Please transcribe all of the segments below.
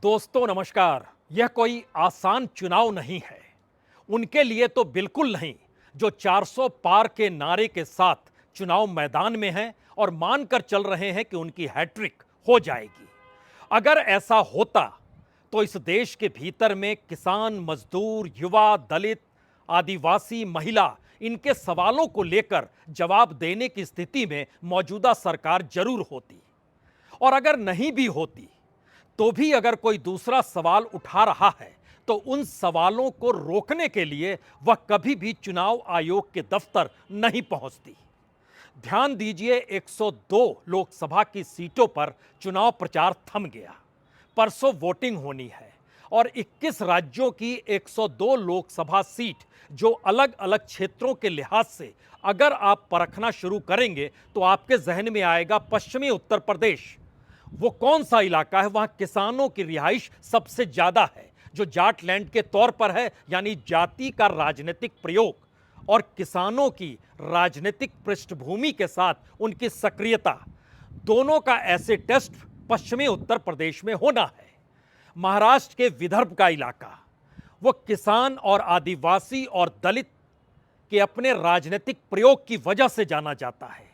दोस्तों नमस्कार। यह कोई आसान चुनाव नहीं है। उनके लिए तो बिल्कुल नहीं जो 400 पार के नारे के साथ चुनाव मैदान में हैं और मानकर चल रहे हैं कि उनकी हैट्रिक हो जाएगी। अगर ऐसा होता तो इस देश के भीतर में किसान, मजदूर, युवा, दलित, आदिवासी, महिला इनके सवालों को लेकर जवाब देने की स्थिति में मौजूदा सरकार जरूर होती। और अगर नहीं भी होती तो भी अगर कोई दूसरा सवाल उठा रहा है तो उन सवालों को रोकने के लिए वह कभी भी चुनाव आयोग के दफ्तर नहीं पहुंचती। ध्यान दीजिए, 102 लोकसभा की सीटों पर चुनाव प्रचार थम गया। परसों वोटिंग होनी है और 21 राज्यों की 102 लोकसभा सीट जो अलग अलग क्षेत्रों के लिहाज से अगर आप परखना शुरू करेंगे तो आपके जहन में आएगा पश्चिमी उत्तर प्रदेश। वो कौन सा इलाका है? वहां किसानों की रिहाइश सबसे ज्यादा है, जो जाट लैंड के तौर पर है, यानी जाति का राजनीतिक प्रयोग और किसानों की राजनीतिक पृष्ठभूमि के साथ उनकी सक्रियता, दोनों का ऐसे टेस्ट पश्चिमी उत्तर प्रदेश में होना है। महाराष्ट्र के विदर्भ का इलाका, वो किसान और आदिवासी और दलित के अपने राजनीतिक प्रयोग की वजह से जाना जाता है।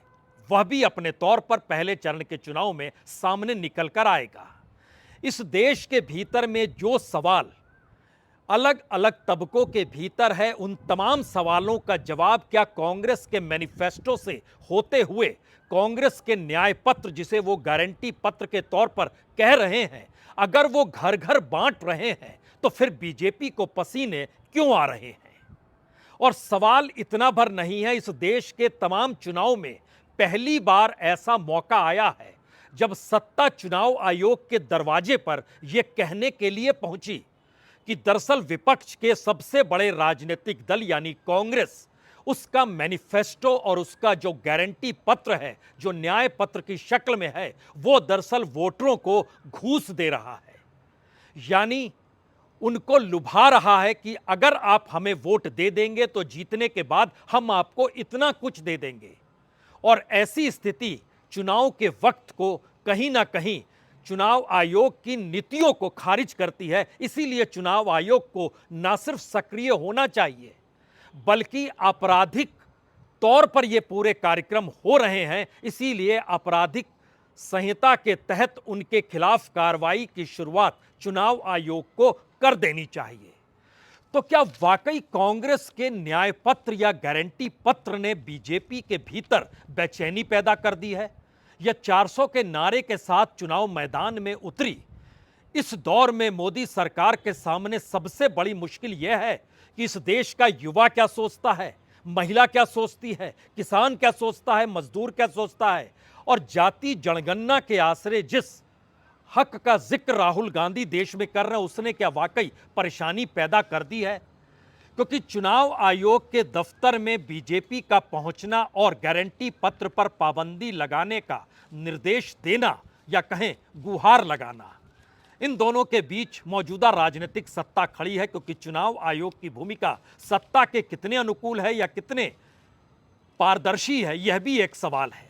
वह भी अपने तौर पर पहले चरण के चुनाव में सामने निकल कर आएगा। इस देश के भीतर में जो सवाल अलग अलग तबकों के भीतर है, उन तमाम सवालों का जवाब क्या कांग्रेस के मैनिफेस्टो से होते हुए कांग्रेस के न्याय पत्र, जिसे वो गारंटी पत्र के तौर पर कह रहे हैं, अगर वो घर घर बांट रहे हैं तो फिर बीजेपी को पसीने क्यों आ रहे हैं? और सवाल इतना भर नहीं है, इस देश के तमाम चुनाव में पहली बार ऐसा मौका आया है जब सत्ता चुनाव आयोग के दरवाजे पर यह कहने के लिए पहुंची कि दरअसल विपक्ष के सबसे बड़े राजनीतिक दल यानी कांग्रेस, उसका मैनिफेस्टो और उसका जो गारंटी पत्र है, जो न्याय पत्र की शक्ल में है, वो दरअसल वोटरों को घूस दे रहा है। यानी उनको लुभा रहा है कि अगर आप हमें वोट दे देंगे तो जीतने के बाद हम आपको इतना कुछ दे देंगे। और ऐसी स्थिति चुनाव के वक्त को कहीं ना कहीं चुनाव आयोग की नीतियों को खारिज करती है। इसीलिए चुनाव आयोग को ना सिर्फ सक्रिय होना चाहिए बल्कि आपराधिक तौर पर ये पूरे कार्यक्रम हो रहे हैं, इसीलिए आपराधिक संहिता के तहत उनके खिलाफ कार्रवाई की शुरुआत चुनाव आयोग को कर देनी चाहिए। तो क्या वाकई कांग्रेस के न्याय पत्र या गारंटी पत्र ने बीजेपी के भीतर बेचैनी पैदा कर दी है? या 400 के नारे के साथ चुनाव मैदान में उतरी इस दौर में मोदी सरकार के सामने सबसे बड़ी मुश्किल यह है कि इस देश का युवा क्या सोचता है, महिला क्या सोचती है, किसान क्या सोचता है, मजदूर क्या सोचता है, और जाति जनगणना के आसरे जिस हक का जिक्र राहुल गांधी देश में कर रहे हैं, उसने क्या वाकई परेशानी पैदा कर दी है? क्योंकि चुनाव आयोग के दफ्तर में बीजेपी का पहुंचना और गारंटी पत्र पर पाबंदी लगाने का निर्देश देना या कहें गुहार लगाना, इन दोनों के बीच मौजूदा राजनीतिक सत्ता खड़ी है। क्योंकि चुनाव आयोग की भूमिका सत्ता के कितने अनुकूल है या कितने पारदर्शी है, यह भी एक सवाल है।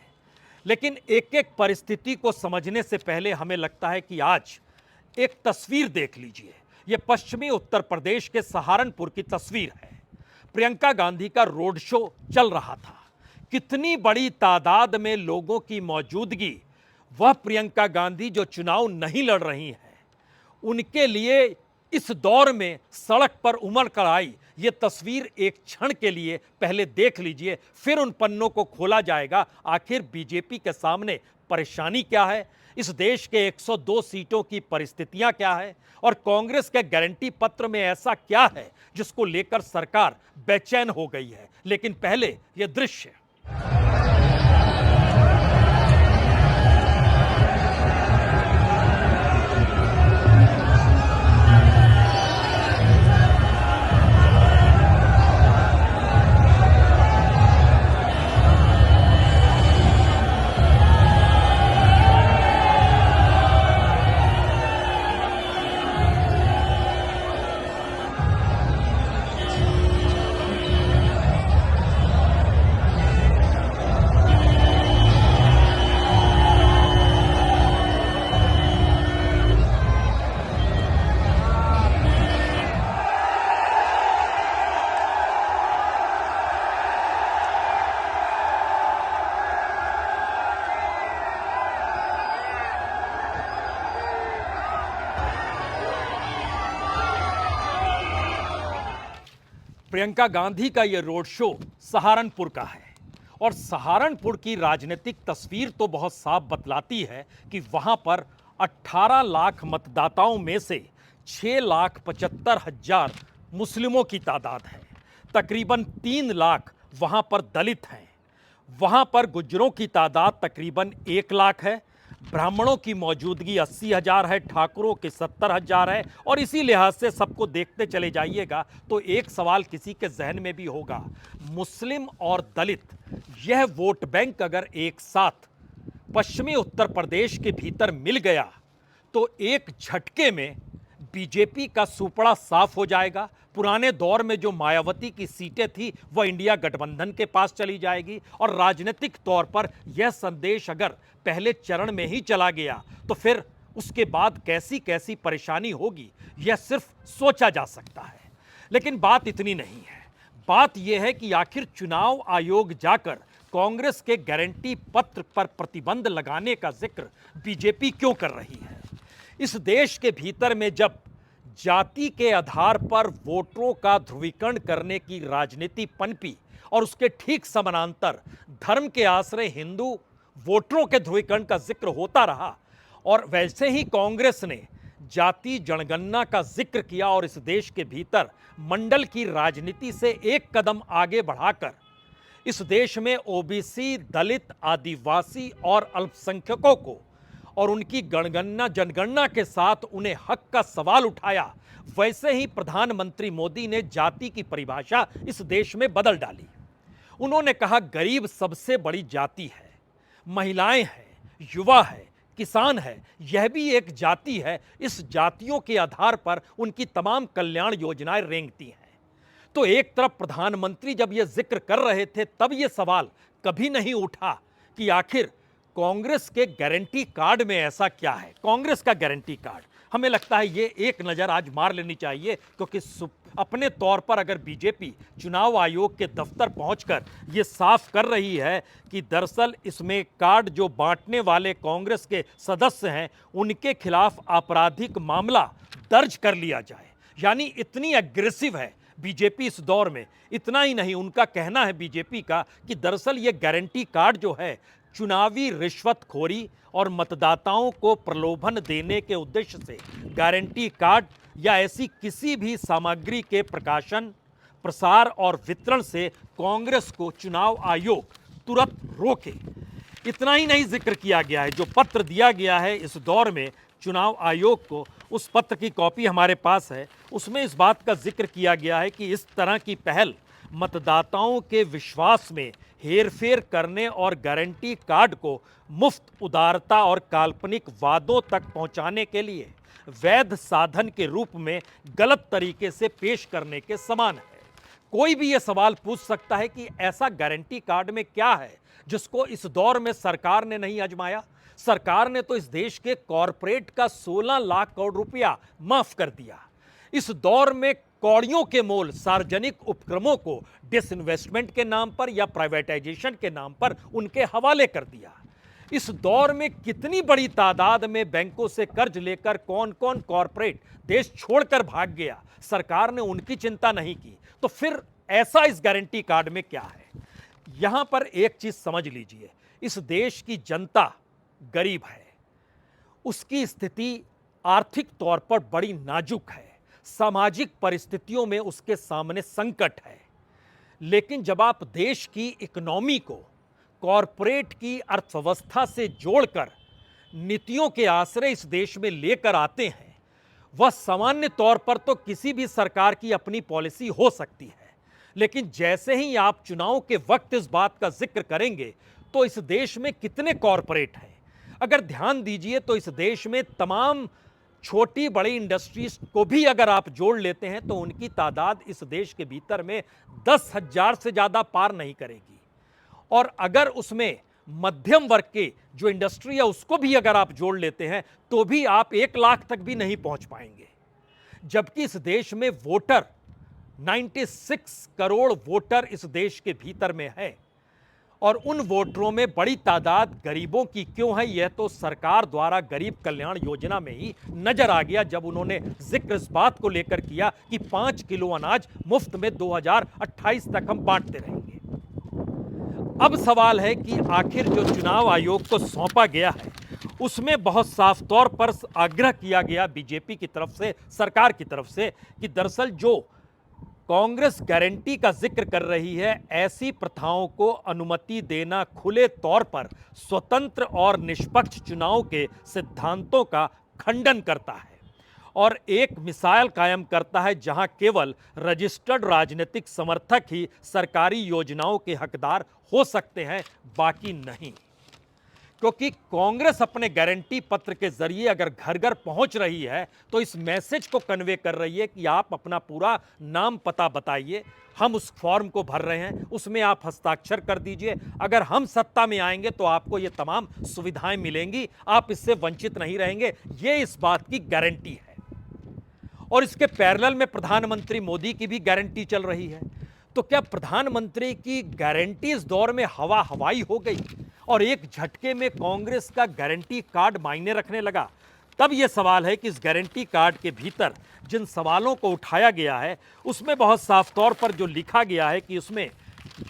लेकिन एक एक परिस्थिति को समझने से पहले हमें लगता है कि आज एक तस्वीर देख लीजिए। यह पश्चिमी उत्तर प्रदेश के सहारनपुर की तस्वीर है। प्रियंका गांधी का रोड शो चल रहा था। कितनी बड़ी तादाद में लोगों की मौजूदगी, वह प्रियंका गांधी जो चुनाव नहीं लड़ रही है, उनके लिए इस दौर में सड़क पर उमड़ कर आई, ये तस्वीर एक क्षण के लिए पहले देख लीजिए, फिर उन पन्नों को खोला जाएगा। आखिर बीजेपी के सामने परेशानी क्या है, इस देश के 102 सीटों की परिस्थितियां क्या है, और कांग्रेस के गारंटी पत्र में ऐसा क्या है जिसको लेकर सरकार बेचैन हो गई है। लेकिन पहले यह दृश्य। प्रियंका गांधी का यह रोड शो सहारनपुर का है और सहारनपुर की राजनीतिक तस्वीर तो बहुत साफ बतलाती है कि वहां पर 18 लाख मतदाताओं में से 6,75,000 मुस्लिमों की तादाद है। तकरीबन 3 लाख वहां पर दलित हैं। वहां पर गुज्जरों की तादाद तकरीबन 1 लाख है। ब्राह्मणों की मौजूदगी 80,000 है, ठाकुरों के 70,000 है। और इसी लिहाज से सबको देखते चले जाइएगा तो एक सवाल किसी के जहन में भी होगा, मुस्लिम और दलित यह वोट बैंक अगर एक साथ पश्चिमी उत्तर प्रदेश के भीतर मिल गया तो एक झटके में बीजेपी का सुपड़ा साफ हो जाएगा। पुराने दौर में जो मायावती की सीटें थी वह इंडिया गठबंधन के पास चली जाएगी और राजनीतिक तौर पर यह संदेश अगर पहले चरण में ही चला गया तो फिर उसके बाद कैसी कैसी परेशानी होगी यह सिर्फ सोचा जा सकता है। लेकिन बात इतनी नहीं है। बात यह है कि आखिर चुनाव आयोग जाकर कांग्रेस के गारंटी पत्र पर प्रतिबंध लगाने का जिक्र बीजेपी क्यों कर रही है। इस देश के भीतर में जब जाति के आधार पर वोटरों का ध्रुवीकरण करने की राजनीति पनपी और उसके ठीक समानांतर धर्म के आश्रय हिंदू वोटरों के ध्रुवीकरण का जिक्र होता रहा और वैसे ही कांग्रेस ने जाति जनगणना का जिक्र किया और इस देश के भीतर मंडल की राजनीति से एक कदम आगे बढ़ाकर इस देश में ओबीसी, दलित, आदिवासी और अल्पसंख्यकों को और उनकी जनगणना के साथ उन्हें हक का सवाल उठाया, वैसे ही प्रधानमंत्री मोदी ने जाति की परिभाषा इस देश में बदल डाली। उन्होंने कहा गरीब सबसे बड़ी जाति है, महिलाएं हैं, युवा है, किसान है, यह भी एक जाति है। इस जातियों के आधार पर उनकी तमाम कल्याण योजनाएं रेंगती हैं। तो एक तरफ प्रधानमंत्री जब यह जिक्र कर रहे थे तब यह सवाल कभी नहीं उठा कि आखिर कांग्रेस के गारंटी कार्ड में ऐसा क्या है। कांग्रेस का गारंटी कार्ड हमें लगता है ये एक नज़र आज मार लेनी चाहिए, क्योंकि अपने तौर पर अगर बीजेपी चुनाव आयोग के दफ्तर पहुंचकर ये साफ कर रही है कि दरअसल इसमें कार्ड जो बांटने वाले कांग्रेस के सदस्य हैं उनके खिलाफ आपराधिक मामला दर्ज कर लिया जाए, यानी इतनी एग्रेसिव है बीजेपी इस दौर में। इतना ही नहीं, उनका कहना है बीजेपी का कि दरअसल ये गारंटी कार्ड जो है चुनावी रिश्वतखोरी और मतदाताओं को प्रलोभन देने के उद्देश्य से गारंटी कार्ड या ऐसी किसी भी सामग्री के प्रकाशन, प्रसार और वितरण से कांग्रेस को चुनाव आयोग तुरंत रोके। इतना ही नहीं जिक्र किया गया है, जो पत्र दिया गया है इस दौर में चुनाव आयोग को, उस पत्र की कॉपी हमारे पास है, उसमें इस बात का जिक्र किया गया है कि इस तरह की पहल मतदाताओं के विश्वास में हेरफेर करने और गारंटी कार्ड को मुफ्त, उदारता और काल्पनिक वादों तक पहुंचाने के लिए वैध साधन के रूप में गलत तरीके से पेश करने के समान है। कोई भी ये सवाल पूछ सकता है कि ऐसा गारंटी कार्ड में क्या है जिसको इस दौर में सरकार ने नहीं आजमाया। सरकार ने तो इस देश के कॉरपोरेट का 16 लाख करोड़ रुपया माफ कर दिया। इस दौर में कौड़ियों के मोल सार्वजनिक उपक्रमों को डिसइन्वेस्टमेंट के नाम पर या प्राइवेटाइजेशन के नाम पर उनके हवाले कर दिया। इस दौर में कितनी बड़ी तादाद में बैंकों से कर्ज लेकर कौन कौन कॉरपोरेट देश छोड़कर भाग गया, सरकार ने उनकी चिंता नहीं की। तो फिर ऐसा इस गारंटी कार्ड में क्या है। यहां पर एक चीज समझ लीजिए, इस देश की जनता गरीब है, उसकी स्थिति आर्थिक तौर पर बड़ी नाजुक है, सामाजिक परिस्थितियों में उसके सामने संकट है। लेकिन जब आप देश की इकोनॉमी को कॉरपोरेट की अर्थव्यवस्था से जोड़कर नीतियों के आश्रय इस देश में लेकर आते हैं, वह सामान्य तौर पर तो किसी भी सरकार की अपनी पॉलिसी हो सकती है, लेकिन जैसे ही आप चुनाव के वक्त इस बात का जिक्र करेंगे तो इस देश में कितने कॉरपोरेट हैं। अगर ध्यान दीजिए तो इस देश में तमाम छोटी बड़ी इंडस्ट्रीज को भी अगर आप जोड़ लेते हैं तो उनकी तादाद इस देश के भीतर में 10,000 से ज़्यादा पार नहीं करेगी। और अगर उसमें मध्यम वर्ग के जो इंडस्ट्री है उसको भी अगर आप जोड़ लेते हैं तो भी आप 1 लाख तक भी नहीं पहुंच पाएंगे। जबकि इस देश में वोटर 96 करोड़ वोटर इस देश के भीतर में है और उन वोटरों में बड़ी तादाद गरीबों की क्यों है, यह तो सरकार द्वारा गरीब कल्याण योजना में ही नजर आ गया, जब उन्होंने जिक्र इस बात को लेकर किया कि 5 किलो अनाज मुफ्त में 2028 तक हम बांटते रहेंगे। अब सवाल है कि आखिर जो चुनाव आयोग को सौंपा गया है उसमें बहुत साफ तौर पर आग्रह किया गया बीजेपी की तरफ से, सरकार की तरफ से, कि दरअसल जो कांग्रेस गारंटी का जिक्र कर रही है, ऐसी प्रथाओं को अनुमति देना खुले तौर पर स्वतंत्र और निष्पक्ष चुनाव के सिद्धांतों का खंडन करता है और एक मिसाल कायम करता है जहां केवल रजिस्टर्ड राजनीतिक समर्थक ही सरकारी योजनाओं के हकदार हो सकते हैं, बाकी नहीं। क्योंकि कांग्रेस अपने गारंटी पत्र के जरिए अगर घर घर पहुंच रही है तो इस मैसेज को कन्वे कर रही है कि आप अपना पूरा नाम पता बताइए, हम उस फॉर्म को भर रहे हैं, उसमें आप हस्ताक्षर कर दीजिए, अगर हम सत्ता में आएंगे तो आपको ये तमाम सुविधाएं मिलेंगी, आप इससे वंचित नहीं रहेंगे। ये इस बात की गारंटी है। और इसके पैरेलल में प्रधानमंत्री मोदी की भी गारंटी चल रही है। तो क्या प्रधानमंत्री की गारंटी इस दौर में हवा हवाई हो गई और एक झटके में कांग्रेस का गारंटी कार्ड मायने रखने लगा? तब यह सवाल है कि इस गारंटी कार्ड के भीतर जिन सवालों को उठाया गया है उसमें बहुत साफ तौर पर जो लिखा गया है कि उसमें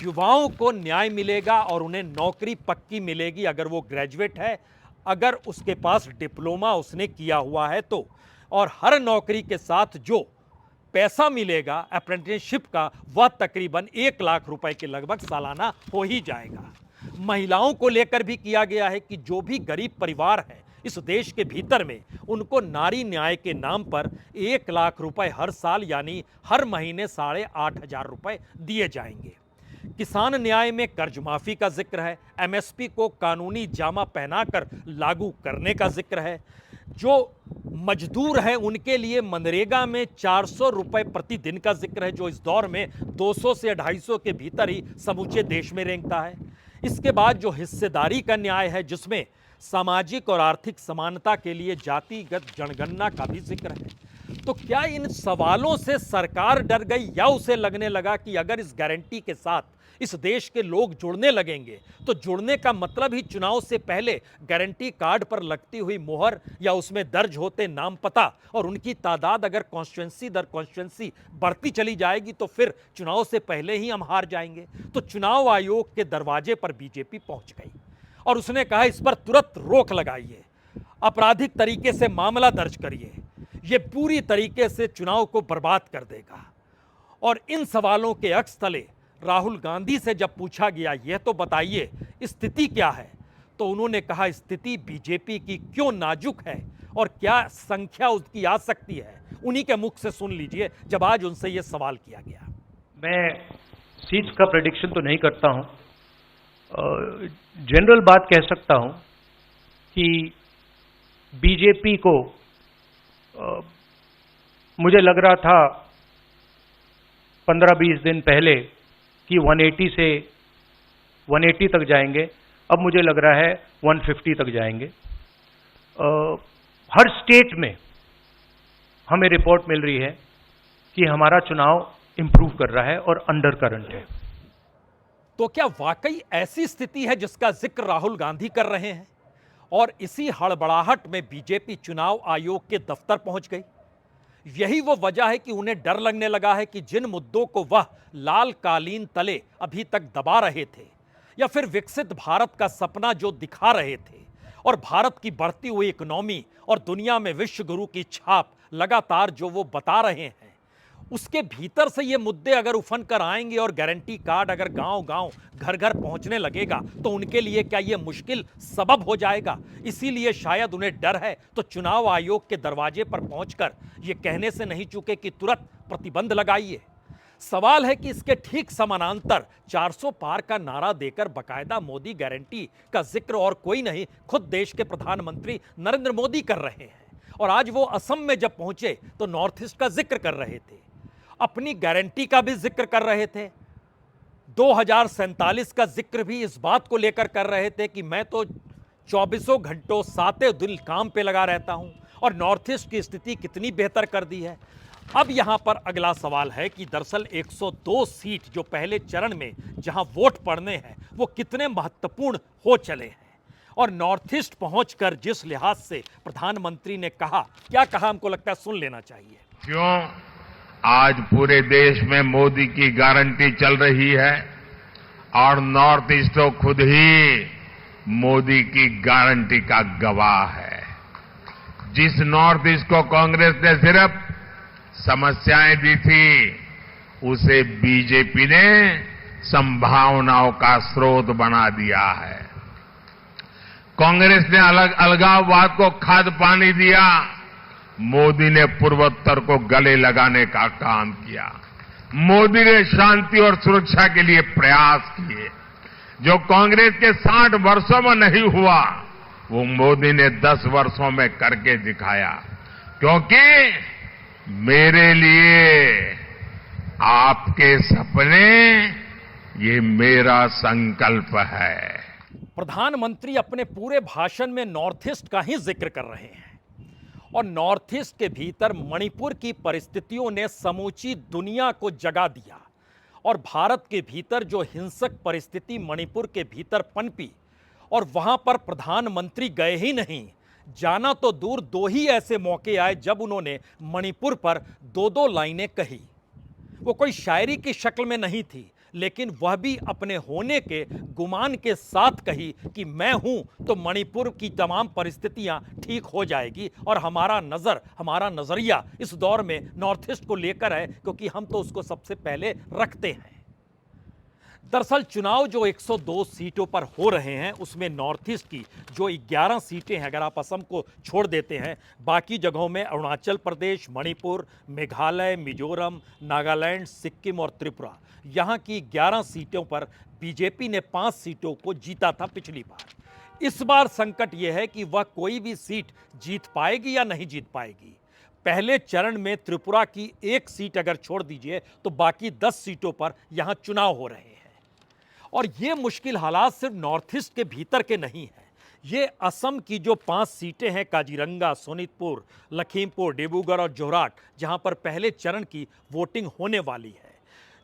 युवाओं को न्याय मिलेगा और उन्हें नौकरी पक्की मिलेगी अगर वो ग्रेजुएट है, अगर उसके पास डिप्लोमा उसने किया हुआ है तो, और हर नौकरी के साथ जो पैसा मिलेगा अप्रेंटिसशिप का वह तकरीबन 1 लाख रुपए के लगभग सालाना हो ही जाएगा। महिलाओं को लेकर भी किया गया है कि जो भी गरीब परिवार है इस देश के भीतर में, उनको नारी न्याय के नाम पर 1 लाख रुपए हर साल यानी हर महीने 8,500 रुपए दिए जाएंगे। किसान न्याय में कर्ज माफी का जिक्र है, एमएसपी को कानूनी जामा पहनाकर लागू करने का जिक्र है, जो मजदूर हैं उनके लिए मनरेगा में 400 रुपए प्रतिदिन का जिक्र है, जो इस दौर में 200 से 250 के भीतर ही समूचे देश में रेंगता है। इसके बाद जो हिस्सेदारी का न्याय है, जिसमें सामाजिक और आर्थिक समानता के लिए जातिगत जनगणना का भी जिक्र है। तो क्या इन सवालों से सरकार डर गई या उसे लगने लगा कि अगर इस गारंटी के साथ इस देश के लोग जुड़ने लगेंगे तो जुड़ने का मतलब ही चुनाव से पहले गारंटी कार्ड पर लगती हुई मोहर या उसमें दर्ज होते नाम पता और उनकी तादाद अगर कॉन्स्टिट्यूंसी दर कॉन्स्टिट्यूंसी बढ़ती चली जाएगी तो फिर चुनाव से पहले ही हम हार जाएंगे। तो चुनाव आयोग के दरवाजे पर बीजेपी पहुंच गई और उसने कहा इस पर तुरंत रोक लगाइए, आपराधिक तरीके से मामला दर्ज करिए, यह पूरी तरीके से चुनाव को बर्बाद कर देगा। और इन सवालों के अक्स तले राहुल गांधी से जब पूछा गया यह तो बताइए स्थिति क्या है, तो उन्होंने कहा स्थिति बीजेपी की क्यों नाजुक है और क्या संख्या उसकी आ सकती है। उन्हीं के मुख से सुन लीजिए जब आज उनसे यह सवाल किया गया। मैं सीट्स का प्रेडिक्शन तो नहीं करता हूं, जनरल बात कह सकता हूं कि बीजेपी को मुझे लग रहा था 15-20 दिन पहले कि 180 से 180 तक जाएंगे, अब मुझे लग रहा है 150 तक जाएंगे। हर स्टेट में हमें रिपोर्ट मिल रही है कि हमारा चुनाव इंप्रूव कर रहा है और अंडर करंट है। तो क्या वाकई ऐसी स्थिति है जिसका जिक्र राहुल गांधी कर रहे हैं और इसी हड़बड़ाहट में बीजेपी चुनाव आयोग के दफ्तर पहुंच गई? यही वो वजह है कि उन्हें डर लगने लगा है कि जिन मुद्दों को वह लाल कालीन तले अभी तक दबा रहे थे या फिर विकसित भारत का सपना जो दिखा रहे थे और भारत की बढ़ती हुई इकोनॉमी और दुनिया में विश्व गुरु की छाप लगातार जो वो बता रहे हैं, उसके भीतर से ये मुद्दे अगर उफन कर आएंगे और गारंटी कार्ड अगर गांव-गांव घर-घर पहुंचने लगेगा तो उनके लिए क्या ये मुश्किल सबब हो जाएगा? इसीलिए शायद उन्हें डर है तो चुनाव आयोग के दरवाजे पर पहुंचकर ये कहने से नहीं चूके कि तुरंत प्रतिबंध लगाइए। सवाल है कि इसके ठीक समानांतर 400 पार का नारा देकर बकायदा मोदी गारंटी का जिक्र और कोई नहीं, खुद देश के प्रधानमंत्री नरेंद्र मोदी कर रहे हैं। और आज वो असम में जब पहुंचे तो नॉर्थ ईस्ट का जिक्र कर रहे थे, अपनी गारंटी का भी जिक्र कर रहे थे, 2047 का जिक्र भी इस बात को लेकर कर रहे थे कि मैं तो 24 घंटों 7 दिन काम पे लगा रहता हूं और नॉर्थ ईस्ट की स्थिति कितनी बेहतर कर दी है। अब यहां पर अगला सवाल है कि दरअसल 102 सीट जो पहले चरण में जहां वोट पड़ने हैं वो कितने महत्वपूर्ण हो चले हैं, और नॉर्थ ईस्ट पहुंचकर जिस लिहाज से प्रधानमंत्री ने कहा, क्या कहा, हमको लगता है सुन लेना चाहिए। क्यों आज पूरे देश में मोदी की गारंटी चल रही है और नॉर्थ ईस्ट तो खुद ही मोदी की गारंटी का गवाह है। जिस नॉर्थ ईस्ट को कांग्रेस ने सिर्फ समस्याएं दी थी, उसे बीजेपी ने संभावनाओं का स्रोत बना दिया है। कांग्रेस ने अलगाववाद को खाद पानी दिया, मोदी ने पूर्वोत्तर को गले लगाने का काम किया। मोदी ने शांति और सुरक्षा के लिए प्रयास किए। जो कांग्रेस के 60 वर्षों में नहीं हुआ, वो मोदी ने 10 वर्षों में करके दिखाया। क्योंकि मेरे लिए आपके सपने, ये मेरा संकल्प है। प्रधानमंत्री अपने पूरे भाषण में नॉर्थ ईस्ट का ही जिक्र कर रहे हैं, और नॉर्थ ईस्ट के भीतर मणिपुर की परिस्थितियों ने समूची दुनिया को जगा दिया, और भारत के भीतर जो हिंसक परिस्थिति मणिपुर के भीतर पनपी, और वहां पर प्रधानमंत्री गए ही नहीं, जाना तो दूर, 2 ही ऐसे मौके आए जब उन्होंने मणिपुर पर 2-2 लाइनें कही। वो कोई शायरी की शक्ल में नहीं थी, लेकिन वह भी अपने होने के गुमान के साथ कही कि मैं हूं तो मणिपुर की तमाम परिस्थितियां ठीक हो जाएगी, और हमारा नजरिया इस दौर में नॉर्थ ईस्ट को लेकर है, क्योंकि हम तो उसको सबसे पहले रखते हैं। दरअसल चुनाव जो 102 सीटों पर हो रहे हैं, उसमें नॉर्थ ईस्ट की जो 11 सीटें हैं, अगर आप असम को छोड़ देते हैं, बाकी जगहों में अरुणाचल प्रदेश, मणिपुर, मेघालय, मिजोरम, नागालैंड, सिक्किम और त्रिपुरा, यहाँ की 11 सीटों पर बीजेपी ने 5 सीटों को जीता था पिछली बार। इस बार संकट यह है कि वह कोई भी सीट जीत पाएगी या नहीं जीत पाएगी। पहले चरण में त्रिपुरा की 1 सीट अगर छोड़ दीजिए तो बाकी 10 सीटों पर यहां चुनाव हो रहे हैं, और ये मुश्किल हालात सिर्फ नॉर्थ ईस्ट के भीतर के नहीं हैं। ये असम की जो 5 सीटें हैं, काजीरंगा, सोनितपुर, लखीमपुर, डिब्रूगढ़ और जोरहाट, जहां पर पहले चरण की वोटिंग होने वाली है,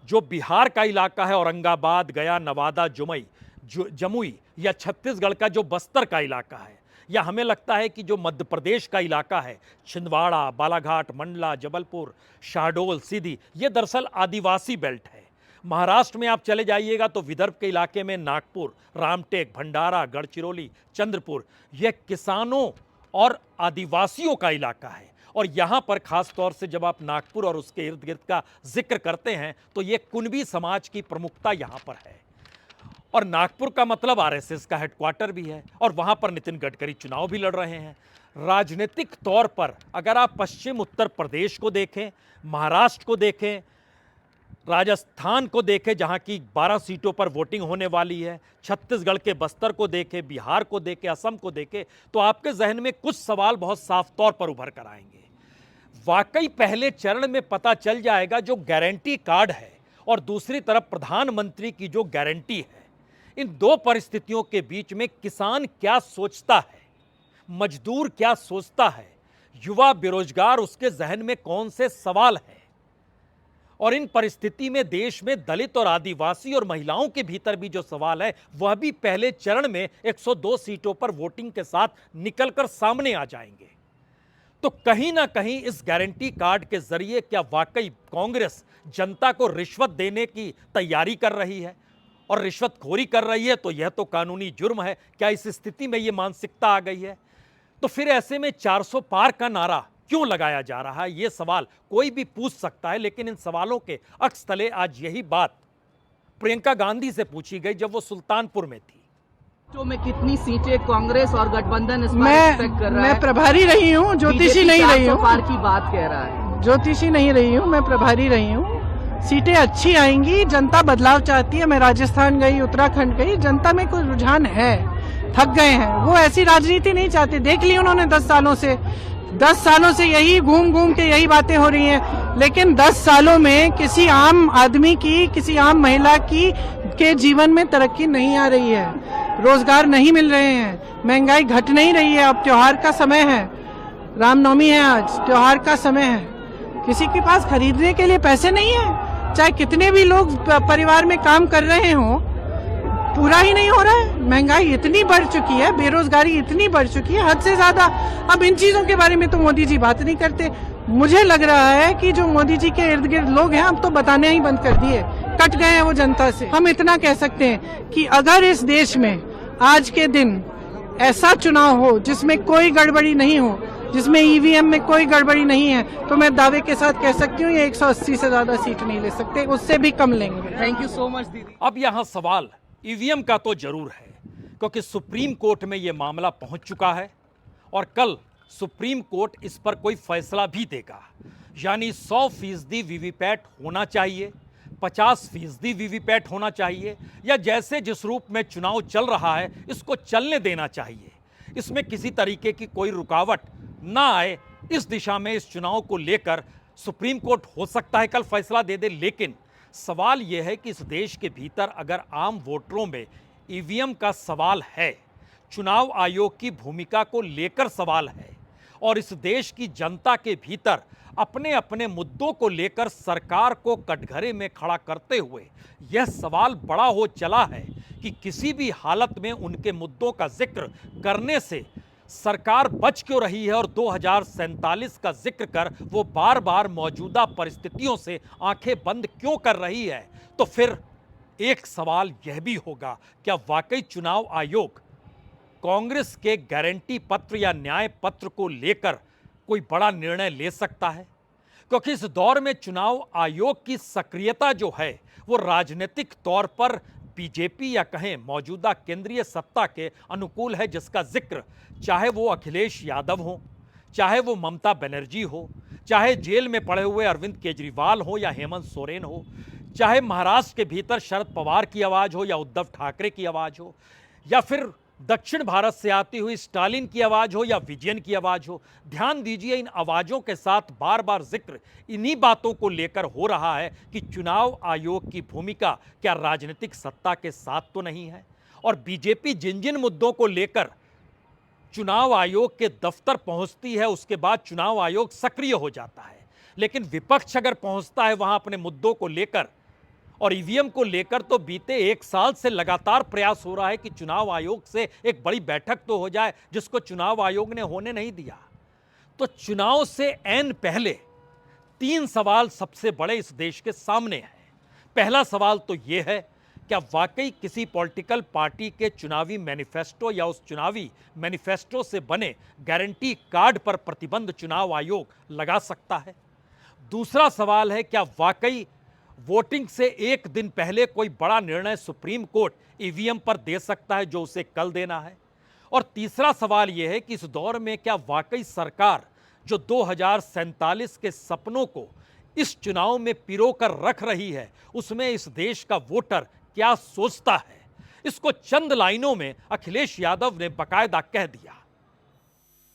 जो बिहार का इलाका है, औरंगाबाद, गया, नवादा, जमुई, या छत्तीसगढ़ का जो बस्तर का इलाका है, या हमें लगता है कि जो मध्य प्रदेश का इलाका है, छिंदवाड़ा, बालाघाट, मंडला, जबलपुर, शहडोल, सीधी, ये दरअसल आदिवासी बेल्ट है। महाराष्ट्र में आप चले जाइएगा तो विदर्भ के इलाके में नागपुर, रामटेक, भंडारा, गढ़चिरौली, चंद्रपुर, यह किसानों और आदिवासियों का इलाका है। और यहाँ पर खास तौर से जब आप नागपुर और उसके इर्द गिर्द का जिक्र करते हैं तो ये कुणबी समाज की प्रमुखता यहाँ पर है, और नागपुर का मतलब आरएसएस का हेडक्वार्टर भी है, और वहाँ पर नितिन गडकरी चुनाव भी लड़ रहे हैं। राजनीतिक तौर पर अगर आप पश्चिम उत्तर प्रदेश को देखें, महाराष्ट्र को देखें, राजस्थान को देखें जहां की 12 सीटों पर वोटिंग होने वाली है, छत्तीसगढ़ के बस्तर को देखें, बिहार को देखें, असम को देखें, तो आपके जहन में कुछ सवाल बहुत साफ तौर पर उभर कर आएंगे। वाकई पहले चरण में पता चल जाएगा जो गारंटी कार्ड है और दूसरी तरफ प्रधानमंत्री की जो गारंटी है, इन 2 परिस्थितियों के बीच में किसान क्या सोचता है, मजदूर क्या सोचता है, युवा बेरोजगार, उसके जहन में कौन से सवाल हैं, और इन परिस्थिति में देश में दलित और आदिवासी और महिलाओं के भीतर भी जो सवाल है, वह भी पहले चरण में 102 सीटों पर वोटिंग के साथ निकलकर सामने आ जाएंगे। तो कहीं ना कहीं इस गारंटी कार्ड के जरिए क्या वाकई कांग्रेस जनता को रिश्वत देने की तैयारी कर रही है और रिश्वतखोरी कर रही है, तो यह तो कानूनी जुर्म है। क्या इस स्थिति में यह मानसिकता आ गई है? तो फिर ऐसे में 400 पार का नारा क्यों लगाया जा रहा है, यह सवाल कोई भी पूछ सकता है। लेकिन इन सवालों के अक्स तले आज यही बात प्रियंका गांधी से पूछी गई जब वो सुल्तानपुर में थी। तो में कितनी सीटें कांग्रेस और गठबंधन इस बार एक्सपेक्ट कर रहा है? मैं प्रभारी रही हूँ, ज्योतिषी नहीं रही हूँ। पार की बात कह रहा है, ज्योतिषी नहीं रही हूँ, मैं प्रभारी रही हूँ। सीटें अच्छी आएंगी, जनता बदलाव चाहती है। मैं राजस्थान गई, उत्तराखंड गई, जनता में कोई रुझान है, थक गए हैं वो, ऐसी राजनीति नहीं चाहते। देख ली उन्होंने 10 सालों से यही घूम घूम के यही बातें हो रही हैं। लेकिन 10 सालों में किसी आम आदमी की, किसी आम महिला की के जीवन में तरक्की नहीं आ रही है, रोजगार नहीं मिल रहे हैं, महंगाई घट नहीं रही है। अब त्योहार का समय है, रामनवमी है, आज त्योहार का समय है, किसी के पास खरीदने के लिए पैसे नहीं है। चाहे कितने भी लोग परिवार में काम कर रहे हों, पूरा ही नहीं हो रहा है। महंगाई इतनी बढ़ चुकी है, बेरोजगारी इतनी बढ़ चुकी है, हद से ज्यादा। अब इन चीजों के बारे में तो मोदी जी बात नहीं करते। मुझे लग रहा है कि जो मोदी जी के इर्द गिर्द लोग हैं, अब तो बताने ही बंद कर दिए, कट गए हैं वो जनता से। हम इतना कह सकते हैं कि अगर इस देश में आज के दिन ऐसा चुनाव हो जिसमें कोई गड़बड़ी नहीं हो, जिसमें ईवीएम में कोई गड़बड़ी नहीं है, तो मैं दावे के साथ कह सकती हूँ ये 180 से ज्यादा सीट नहीं ले सकते, उससे भी कम लेंगे। थैंक यू सो मच दीदी। अब यहां सवाल ईवीएम का तो जरूर है, क्योंकि सुप्रीम कोर्ट में यह मामला पहुंच चुका है और कल सुप्रीम कोर्ट इस पर कोई फैसला भी देगा। यानी 100% वीवीपैट होना चाहिए, 50% वीवीपैट होना चाहिए, या जैसे जिस रूप में चुनाव चल रहा है इसको चलने देना चाहिए। इसमें किसी तरीके की कोई रुकावट ना आए, इस दिशा में इस चुनाव को लेकर सुप्रीम कोर्ट हो सकता है कल फैसला दे दे। लेकिन सवाल यह है कि इस देश के भीतर अगर आम वोटरों में ईवीएम का सवाल है, चुनाव आयोग की भूमिका को लेकर सवाल है, और इस देश की जनता के भीतर अपने अपने मुद्दों को लेकर सरकार को कटघरे में खड़ा करते हुए यह सवाल बड़ा हो चला है कि किसी भी हालत में उनके मुद्दों का जिक्र करने से सरकार बच क्यों रही है, और 2047 का जिक्र कर वो बार बार मौजूदा परिस्थितियों से आंखें बंद क्यों कर रही है। तो फिर एक सवाल यह भी होगा, क्या वाकई चुनाव आयोग कांग्रेस के गारंटी पत्र या न्याय पत्र को लेकर कोई बड़ा निर्णय ले सकता है? क्योंकि इस दौर में चुनाव आयोग की सक्रियता जो है वो राजनीतिक तौर पर बीजेपी या कहें मौजूदा केंद्रीय सत्ता के अनुकूल है, जिसका जिक्र चाहे वो अखिलेश यादव हो, चाहे वो ममता बनर्जी हो, चाहे जेल में पड़े हुए अरविंद केजरीवाल हो या हेमंत सोरेन हो, चाहे महाराष्ट्र के भीतर शरद पवार की आवाज़ हो या उद्धव ठाकरे की आवाज़ हो, या फिर दक्षिण भारत से आती हुई स्टालिन की आवाज़ हो या विजयन की आवाज़ हो। ध्यान दीजिए, इन आवाज़ों के साथ बार बार जिक्र इन्हीं बातों को लेकर हो रहा है कि चुनाव आयोग की भूमिका क्या राजनीतिक सत्ता के साथ तो नहीं है, और बीजेपी जिन जिन मुद्दों को लेकर चुनाव आयोग के दफ्तर पहुंचती है उसके बाद चुनाव आयोग सक्रिय हो जाता है, लेकिन विपक्ष अगर पहुंचता है वहां अपने मुद्दों को लेकर और ईवीएम को लेकर, तो बीते 1 साल से लगातार प्रयास हो रहा है कि चुनाव आयोग से एक बड़ी बैठक तो हो जाए, जिसको चुनाव आयोग ने होने नहीं दिया। तो चुनाव से ऐन पहले 3 सवाल सबसे बड़े इस देश के सामने हैं। पहला सवाल तो यह है, क्या वाकई किसी पॉलिटिकल पार्टी के चुनावी मैनिफेस्टो या उस चुनावी मैनिफेस्टो से बने गारंटी कार्ड पर प्रतिबंध चुनाव आयोग लगा सकता है? दूसरा सवाल है, क्या वाकई वोटिंग से 1 दिन पहले कोई बड़ा निर्णय सुप्रीम कोर्ट ईवीएम पर दे सकता है जो उसे कल देना है? और तीसरा सवाल यह है कि इस दौर में क्या वाकई सरकार जो 2047 के सपनों को इस चुनाव में पिरो कर रख रही है, उसमें इस देश का वोटर क्या सोचता है? इसको चंद लाइनों में अखिलेश यादव ने बाकायदा कह दिया।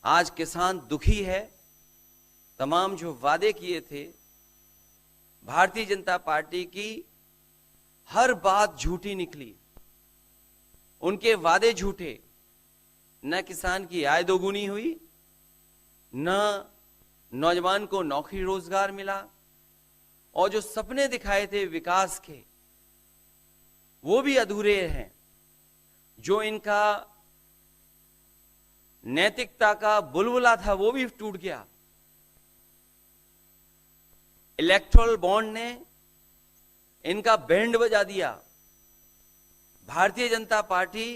आज किसान दुखी है। तमाम जो वादे किए थे, भारतीय जनता पार्टी की हर बात झूठी निकली। उनके वादे झूठे। न किसान की आय दोगुनी हुई, न नौजवान को नौकरी रोजगार मिला, और जो सपने दिखाए थे विकास के वो भी अधूरे हैं। जो इनका नैतिकता का बुलबुला था वो भी टूट गया। इलेक्टोरल बॉन्ड ने इनका बैंड बजा दिया। भारतीय जनता पार्टी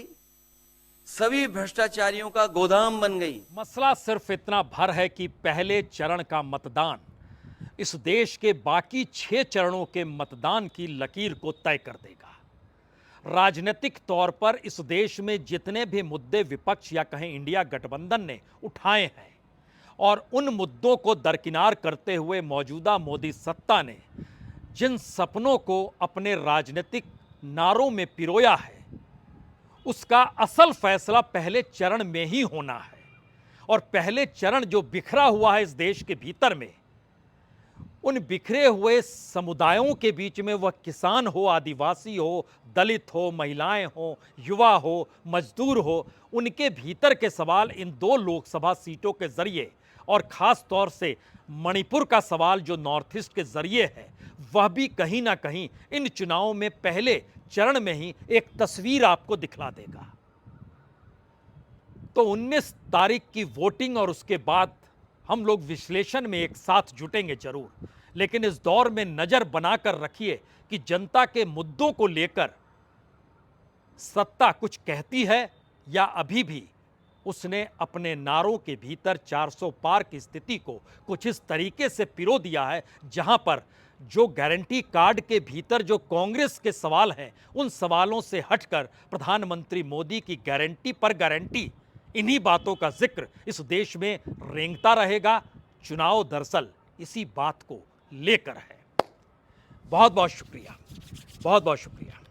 सभी भ्रष्टाचारियों का गोदाम बन गई। मसला सिर्फ इतना भर है कि पहले चरण का मतदान इस देश के बाकी 6 चरणों के मतदान की लकीर को तय कर देगा। राजनीतिक तौर पर इस देश में जितने भी मुद्दे विपक्ष या कहें इंडिया गठबंधन ने उठाए हैं, और उन मुद्दों को दरकिनार करते हुए मौजूदा मोदी सत्ता ने जिन सपनों को अपने राजनीतिक नारों में पिरोया है, उसका असल फैसला पहले चरण में ही होना है। और पहले चरण जो बिखरा हुआ है इस देश के भीतर में, उन बिखरे हुए समुदायों के बीच में, वह किसान हो, आदिवासी हो, दलित हो, महिलाएं हो, युवा हो, मजदूर हो, उनके भीतर के सवाल इन 2 लोकसभा सीटों के जरिए और खास तौर से मणिपुर का सवाल जो नॉर्थ ईस्ट के जरिए है, वह भी कहीं ना कहीं इन चुनावों में पहले चरण में ही एक तस्वीर आपको दिखला देगा। तो 19 तारीख की वोटिंग और उसके बाद हम लोग विश्लेषण में एक साथ जुटेंगे जरूर, लेकिन इस दौर में नजर बनाकर रखिए कि जनता के मुद्दों को लेकर सत्ता कुछ कहती है या अभी भी उसने अपने नारों के भीतर 400 पार की स्थिति को कुछ इस तरीके से पिरो दिया है, जहां पर जो गारंटी कार्ड के भीतर जो कांग्रेस के सवाल हैं, उन सवालों से हटकर प्रधानमंत्री मोदी की गारंटी पर गारंटी, इन्हीं बातों का जिक्र इस देश में रेंगता रहेगा। चुनाव दरअसल इसी बात को लेकर है। बहुत बहुत शुक्रिया, बहुत बहुत शुक्रिया।